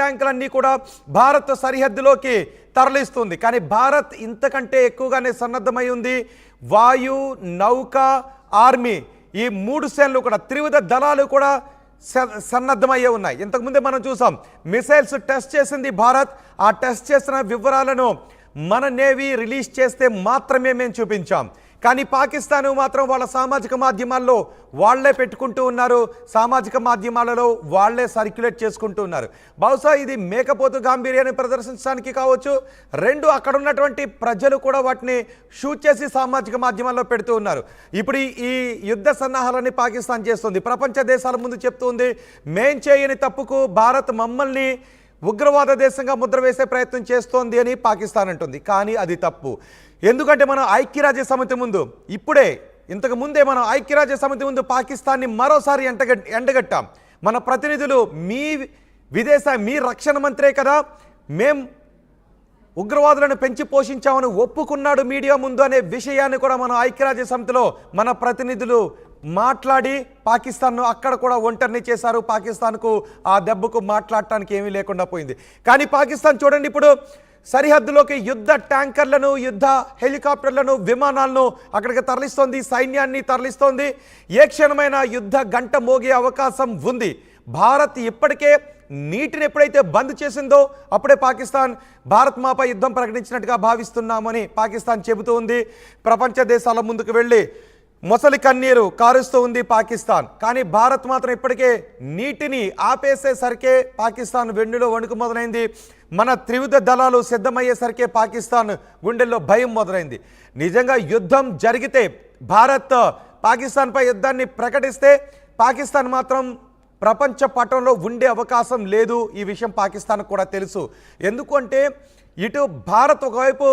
ట్యాంకులన్నీ కూడా భారత్ సరిహద్దులోకి తరలిస్తుంది. కానీ భారత్ ఇంతకంటే ఎక్కువగానే సన్నద్ధమై ఉంది. వాయు, నౌక, ఆర్మీ ఈ 3 సేనలు కూడా త్రివిధ దళాలు కూడా సన్నద్ధమయ్యే ఉన్నాయి. ఇంతకుముందే మనం చూసాం మిసైల్స్ టెస్ట్ చేసింది భారత్. ఆ టెస్ట్ చేసిన వివరాలను మన నేవీ రిలీజ్ చేస్తే మాత్రమే మేము చూపించాం. కానీ పాకిస్తాన్ మాత్రం వాళ్ళ సామాజిక మాధ్యమాల్లో వాళ్లే పెట్టుకుంటూ ఉన్నారు, సామాజిక మాధ్యమాలలో వాళ్లే సర్క్యులేట్ చేసుకుంటూ ఉన్నారు. బహుశా ఇది మేకపోతు గాంభీర్యాన్ని ప్రదర్శించడానికి కావచ్చు, రెండు అక్కడ ఉన్నటువంటి ప్రజలు కూడా వాటిని షూట్ చేసి సామాజిక మాధ్యమాల్లో పెడుతూ ఉన్నారు. ఇప్పుడు ఈ యుద్ధ సన్నాహాలని పాకిస్తాన్ చేస్తుంది, ప్రపంచ దేశాల ముందు చెప్తుంది మేం చేయని తప్పుకు భారత్ మమ్మల్ని ఉగ్రవాద దేశంగా ముద్ర వేసే ప్రయత్నం చేస్తోంది అని పాకిస్తాన్ అంటుంది. కానీ అది తప్పు. ఎందుకంటే మనం ఐక్యరాజ్య సమితి ముందు ఇంతకు ముందే మనం ఐక్యరాజ్య సమితి ముందు పాకిస్తాన్ని మరోసారి ఎండగట్టాం. మన ప్రతినిధులు మీ రక్షణ మంత్రే కదా మేం ఉగ్రవాదులను పెంచి పోషించామని ఒప్పుకున్నాడు మీడియా ముందు అనే విషయాన్ని కూడా మనం ఐక్యరాజ్య సమితిలో మన ప్రతినిధులు మాట్లాడి పాకిస్తాన్ను అక్కడ కూడా ఒంటరిని చేశారు. పాకిస్తాన్కు ఆ దెబ్బకు మాట్లాడటానికి ఏమీ లేకుండా పోయింది. కానీ పాకిస్తాన్ చూడండి, ఇప్పుడు సరిహద్దులోకి యుద్ధ ట్యాంకర్లను, యుద్ధ హెలికాప్టర్లను, విమానాలను అక్కడికి తరలిస్తోంది, సైన్యాన్ని తరలిస్తోంది. ఏ క్షణమైన యుద్ధ గంట మోగే అవకాశం ఉంది. భారత్ ఇప్పటికే నీటిని ఎప్పుడైతే బంద్ చేసిందో అప్పుడే పాకిస్తాన్ భారత్ మాపై యుద్ధం ప్రకటించినట్టుగా భావిస్తున్నామని పాకిస్తాన్ చెబుతూ ఉంది. ప్రపంచ దేశాల ముందుకు వెళ్ళి మొసలి కన్నీరు కారుస్తూ ఉంది పాకిస్తాన్. కానీ భారత్ మాత్రం ఇప్పటికే నీటిని ఆపేసేసరికే పాకిస్తాన్ వెన్నులో వణుకు మొదలైంది. మన త్రివిధ దళాలు సిద్ధమయ్యేసరికే పాకిస్తాన్ గుండెల్లో భయం మొదలైంది. నిజంగా యుద్ధం జరిగితే భారత్ పాకిస్తాన్పై యుద్ధాన్ని ప్రకటిస్తే పాకిస్తాన్ మాత్రం ప్రపంచ పటంలో ఉండే అవకాశం లేదు. ఈ విషయం పాకిస్తాన్కు కూడా తెలుసు. ఎందుకంటే ఇటు భారత్ ఒకవైపు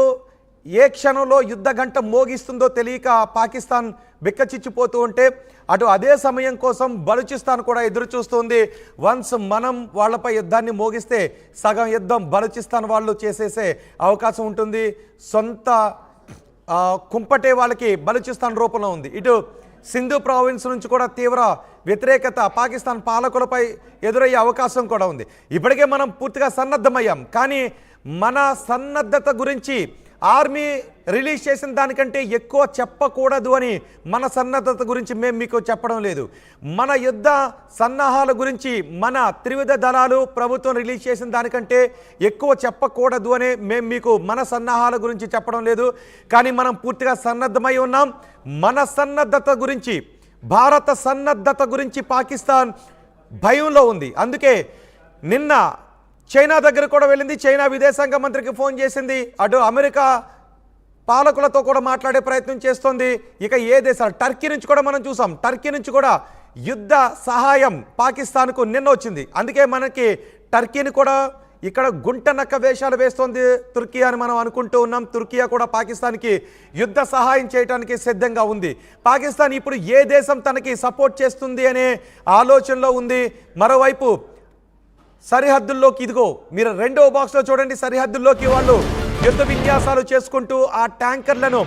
ఏ క్షణంలో యుద్ధ గంట మోగిస్తుందో తెలియక పాకిస్తాన్ బిక్కచిచ్చిపోతూ ఉంటే, అటు అదే సమయం కోసం బలూచిస్తాన్ కూడా ఎదురు చూస్తుంది. వన్స్ మనం వాళ్ళపై యుద్ధాన్ని మోగిస్తే సగం యుద్ధం బలూచిస్తాన్ వాళ్ళు చేసేసే అవకాశం ఉంటుంది. సొంత కుంపటే వాళ్ళకి బలూచిస్తాన్ రూపంలో ఉంది. ఇటు సింధు ప్రావిన్స్ నుంచి కూడా తీవ్ర వ్యతిరేకత పాకిస్తాన్ పాలకులపై ఎదురయ్యే అవకాశం కూడా ఉంది. ఇప్పటికే మనం పూర్తిగా సన్నద్ధమయ్యాం. కానీ మన సన్నద్ధత గురించి ఆర్మీ రిలీజ్ చేసిన దానికంటే ఎక్కువ చెప్పకూడదు అని మన సన్నద్ధత గురించి మేము మీకు చెప్పడం లేదు. మన యుద్ధ సన్నాహాల గురించి మన త్రివిధ దళాలు ప్రభుత్వం రిలీజ్ చేసిన దానికంటే ఎక్కువ చెప్పకూడదు అని మేము మీకు మన సన్నాహాల గురించి చెప్పడం లేదు. కానీ మనం పూర్తిగా సన్నద్ధమై ఉన్నాం. మన సన్నద్ధత గురించి, భారత సన్నద్ధత గురించి పాకిస్తాన్ భయంలో ఉంది. అందుకే నిన్న చైనా దగ్గర కూడా వెళ్ళింది. చైనా విదేశాంగ మంత్రికి ఫోన్ చేసింది. అటు అమెరికా పాలకులతో కూడా మాట్లాడే ప్రయత్నం చేస్తోంది. ఇక ఏ దేశాలు, టర్కీ నుంచి కూడా మనం చూసాం. టర్కీ నుంచి కూడా యుద్ధ సహాయం పాకిస్తాన్కు నిన్న వచ్చింది. అందుకే మనకి టర్కీని కూడా ఇక్కడ గుంట నక్క వేషాలు వేస్తోంది తుర్కీ అని మనం అనుకుంటూ ఉన్నాం. తుర్కియా కూడా పాకిస్తాన్కి యుద్ధ సహాయం చేయడానికి సిద్ధంగా ఉంది. పాకిస్తాన్ ఇప్పుడు ఏ దేశం తనకి సపోర్ట్ చేస్తుంది అనే ఆలోచనలో ఉంది. మరోవైపు సరిహద్దుల్లోకి, ఇదిగో మీరు రెండవ బాక్స్లో చూడండి, సరిహద్దుల్లోకి వాళ్ళు యుద్ధ విన్యాసాలు చేసుకుంటూ ఆ ట్యాంకర్లను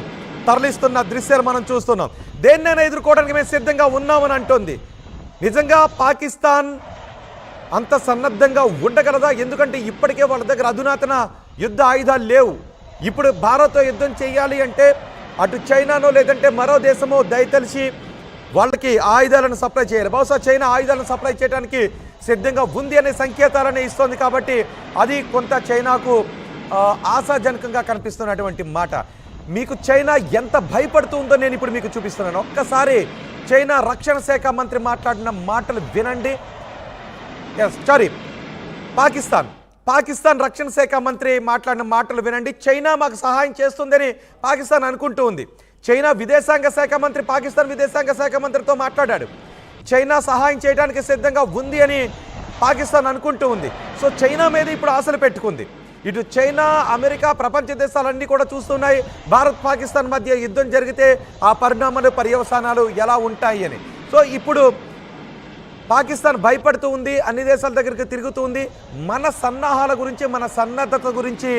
తరలిస్తున్న దృశ్యాలు మనం చూస్తున్నాం. దేన్నైనా ఎదుర్కోవడానికి మేము సిద్ధంగా ఉన్నామని అంటోంది. నిజంగా పాకిస్తాన్ అంత సన్నద్ధంగా ఉండగలదా? ఎందుకంటే ఇప్పటికే వాళ్ళ దగ్గర అధునాతన యుద్ధ ఆయుధాలు లేవు. ఇప్పుడు భారత్తో యుద్ధం చేయాలి అంటే అటు చైనానో లేదంటే మరో దేశమో దయతలిసి వాళ్ళకి ఆయుధాలను సప్లై చేయాలి. బహుశా చైనా ఆయుధాలను సప్లై చేయడానికి సిద్ధంగా ఉంది అనే సంకేతాలనే ఇస్తోంది. కాబట్టి అది కొంత చైనాకు ఆశాజనకంగా కనిపిస్తున్నటువంటి మాట. మీకు చైనా ఎంత భయపడుతుందో నేను ఇప్పుడు మీకు చూపిస్తున్నాను. ఒక్కసారి చైనా రక్షణ శాఖ మంత్రి మాట్లాడిన మాటలు వినండి. పాకిస్తాన్ రక్షణ శాఖ మంత్రి మాట్లాడిన మాటలు వినండి. చైనా మాకు సహాయం చేస్తుందని పాకిస్తాన్ అనుకుంటూ ఉంది. చైనా విదేశాంగ శాఖ మంత్రి పాకిస్తాన్ విదేశాంగ శాఖ మంత్రితో మాట్లాడాడు. చైనా సహాయం చేయడానికి సిద్ధంగా ఉంది అని పాకిస్తాన్ అనుకుంటూ ఉంది. సో చైనా మీద ఇప్పుడు ఆశలు పెట్టుకుంది. ఇటు చైనా, అమెరికా, ప్రపంచ దేశాలన్నీ కూడా చూస్తున్నాయి భారత్ పాకిస్తాన్ మధ్య యుద్ధం జరిగితే ఆ పరిణామాలు, పర్యవసానాలు ఎలా ఉంటాయి అని. సో ఇప్పుడు పాకిస్తాన్ భయపడుతూ ఉంది, అన్ని దేశాల దగ్గరికి తిరుగుతూ ఉంది. మన సన్నాహాల గురించి, మన సన్నద్ధత గురించి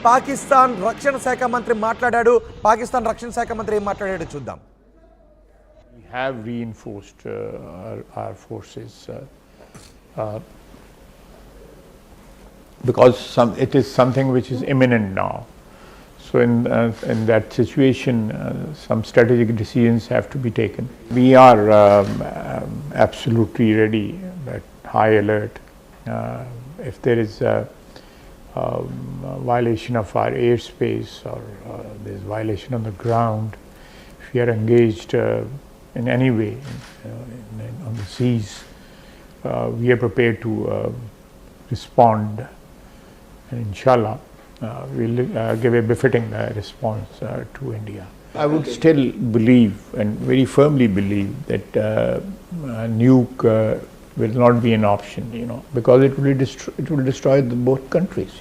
పాకిస్తాన్ రక్షణ శాఖ మంత్రి మాట్లాడాడు. పాకిస్తాన్ రక్షణ శాఖ మంత్రి ఏం మాట్లాడాడో చూద్దాం. We have reinforced our forces. because it is something which is imminent now. So in that situation, some strategic decisions have to be taken. We are absolutely ready, at high alert. If there is a violation of our airspace or there is violation on the ground, if we are engaged in any way on the seas, we are prepared to respond, and inshallah we'll give a befitting response to India. I would still believe and very firmly believe that nuke will not be an option, because it will destroy both countries,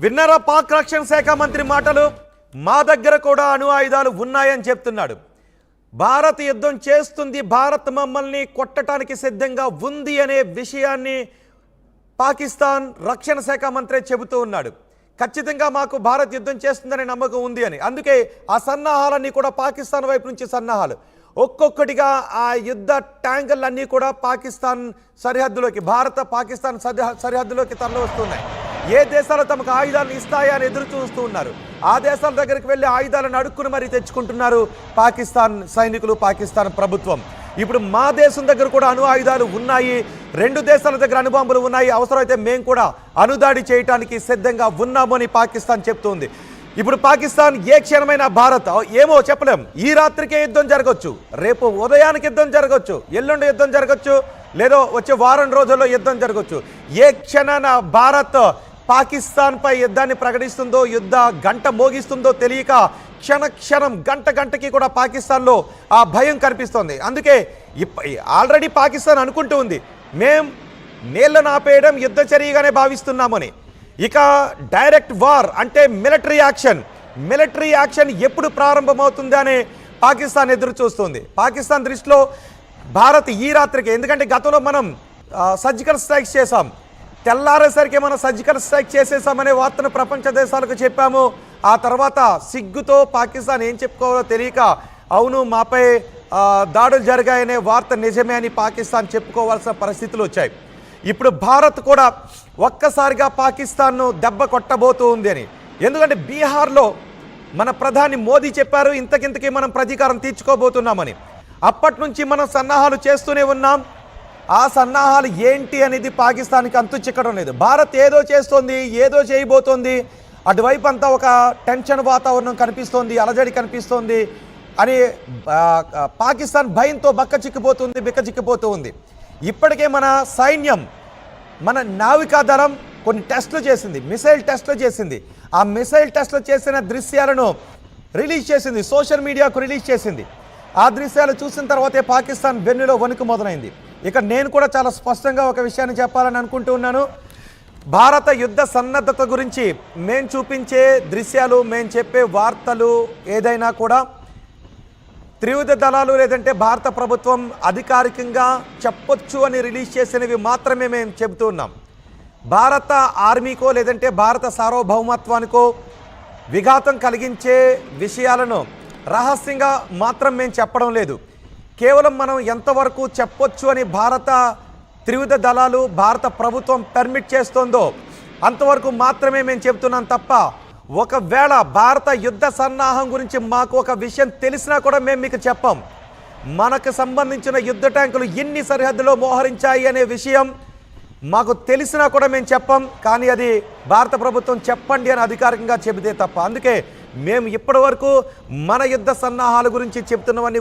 విన్నారా పాక్ రక్షణ శాఖ మంత్రి మాటలు? మా దగ్గర కూడా అణు ఆయుధాలు ఉన్నాయని చెప్తున్నాడు. భారత్ యుద్ధం చేస్తుంది, భారత్ మమ్మల్ని కొట్టడానికి సిద్ధంగా ఉంది అనే విషయాన్ని పాకిస్తాన్ రక్షణ శాఖ మంత్రి చెబుతూ ఉన్నాడు. ఖచ్చితంగా మాకు భారత్ యుద్ధం చేస్తుందనే నమ్మకం ఉంది అని. అందుకే ఆ సన్నాహాలన్నీ కూడా పాకిస్తాన్ వైపు నుంచి సన్నాహాలు ఒక్కొక్కటిగా ఆ యుద్ధ ట్యాంకర్లన్నీ కూడా పాకిస్తాన్ సరిహద్దులోకి, భారత పాకిస్తాన్ సరిహద్దులోకి తరలి వస్తున్నాయి. ఏ దేశాలు తమకు ఆయుధాలను ఇస్తాయా అని ఎదురు చూస్తూ ఉన్నారు. ఆ దేశాల దగ్గరికి వెళ్ళి ఆయుధాలను అడుక్కుని మరీ తెచ్చుకుంటున్నారు పాకిస్తాన్ సైనికులు, పాకిస్తాన్ ప్రభుత్వం. ఇప్పుడు మా దేశం దగ్గర కూడా అణు ఆయుధాలు ఉన్నాయి, 2 దేశాల దగ్గర అణుబాంబులు ఉన్నాయి, అవసరమైతే మేము కూడా అణుదాడి చేయడానికి సిద్ధంగా ఉన్నాము అని పాకిస్తాన్ చెప్తోంది. ఇప్పుడు పాకిస్తాన్ ఏ క్షణమైనా భారత్ ఏమో చెప్పలేం, ఈ రాత్రికే యుద్ధం జరగవచ్చు, రేపు ఉదయానికి యుద్ధం జరగవచ్చు, ఎల్లుండి యుద్ధం జరగచ్చు, లేదో వచ్చే వారం రోజుల్లో యుద్ధం జరగచ్చు. ఏ క్షణాన భారత్ పాకిస్తాన్ పై యుద్ధాన్ని ప్రకటిస్తుందో, యుద్ధ గంట మోగిస్తుందో తెలియక క్షణం గంటకి కూడా పాకిస్తాన్లో ఆ భయం కనిపిస్తోంది. అందుకే ఆల్రెడీ పాకిస్తాన్ అనుకుంటూ ఉంది, మేం నీళ్లను ఆపేయడం యుద్ధ చర్యగానే భావిస్తున్నామని. ఇక డైరెక్ట్ వార్ అంటే మిలిటరీ యాక్షన్ ఎప్పుడు ప్రారంభమవుతుంది అని పాకిస్తాన్ ఎదురు చూస్తుంది. పాకిస్తాన్ దృష్టిలో భారత్ ఈ రాత్రికి, ఎందుకంటే గతంలో మనం సర్జికల్ స్ట్రైక్స్ చేశాం, తెల్లారేసరికి మనం సర్జికల్ స్ట్రైక్ చేసేసామనే వార్తను ప్రపంచ దేశాలకు చెప్పాము. ఆ తర్వాత సిగ్గుతో పాకిస్తాన్ ఏం చెప్పుకోవాలో తెలియక, అవును మాపై దాడులు జరిగాయనే వార్త నిజమే అని పాకిస్తాన్ చెప్పుకోవాల్సిన పరిస్థితులు వచ్చాయి. ఇప్పుడు భారత్ కూడా ఒక్కసారిగా పాకిస్తాన్ను దెబ్బ కొట్టబోతూ ఉంది అని. ఎందుకంటే బీహార్లో మన ప్రధాని మోదీ చెప్పారు, ఇంతకింతకి మనం ప్రతీకారం తీర్చుకోబోతున్నామని. అప్పటి నుంచి మనం సన్నాహాలు చేస్తూనే ఉన్నాం. ఆ సన్నాహాలు ఏంటి అనేది పాకిస్తాన్కి అంతు చిక్కడం లేదు. భారత్ ఏదో చేస్తోంది, ఏదో చేయబోతోంది, అటువైపు అంతా ఒక టెన్షన్ వాతావరణం కనిపిస్తోంది, అలజడి కనిపిస్తోంది అని పాకిస్తాన్ భయంతో బిక్క చిక్కిపోతూ ఉంది. ఇప్పటికే మన సైన్యం, మన నావికా దళం కొన్ని టెస్టులు చేసింది, మిసైల్ టెస్టులు చేసింది. ఆ మిసైల్ టెస్టులు చేసిన దృశ్యాలను రిలీజ్ చేసింది, సోషల్ మీడియాకు రిలీజ్ చేసింది. ఆ దృశ్యాలు చూసిన తర్వాతే పాకిస్తాన్ వెన్నులో వణుకు మొదలైంది. ఇక నేను కూడా చాలా స్పష్టంగా ఒక విషయాన్ని చెప్పాలని అనుకుంటూ ఉన్నాను. భారత యుద్ధ సన్నద్ధత గురించి మేము చూపించే దృశ్యాలు, మేము చెప్పే వార్తలు ఏదైనా కూడా త్రివిధ దళాలు లేదంటే భారత ప్రభుత్వం అధికారికంగా చెప్పొచ్చు అని రిలీజ్ చేసినవి మాత్రమే మేము చెబుతూ ఉన్నాం. భారత ఆర్మీకో లేదంటే భారత సార్వభౌమత్వానికో విఘాతం కలిగించే విషయాలను రహస్యంగా మాత్రం మేము చెప్పడం లేదు. కేవలం మనం ఎంతవరకు చెప్పొచ్చు అని భారత త్రివిధ దళాలు, భారత ప్రభుత్వం పర్మిట్ చేస్తోందో అంతవరకు మాత్రమే మేము చెప్తున్నాం తప్ప, ఒకవేళ భారత యుద్ధ సన్నాహం గురించి మాకు ఒక విషయం తెలిసినా కూడా మేము మీకు చెప్పాం. మనకు సంబంధించిన యుద్ధ ట్యాంకులు ఎన్ని సరిహద్దులో మోహరించాయి అనే విషయం మాకు తెలిసినా కూడా మేము చెప్పాం. కానీ అది భారత ప్రభుత్వం చెప్పండి అని అధికారికంగా చెబితే తప్ప. అందుకే మేము ఇప్పటి వరకు మన యుద్ధ సన్నాహాల గురించి చెప్తున్నవన్నీ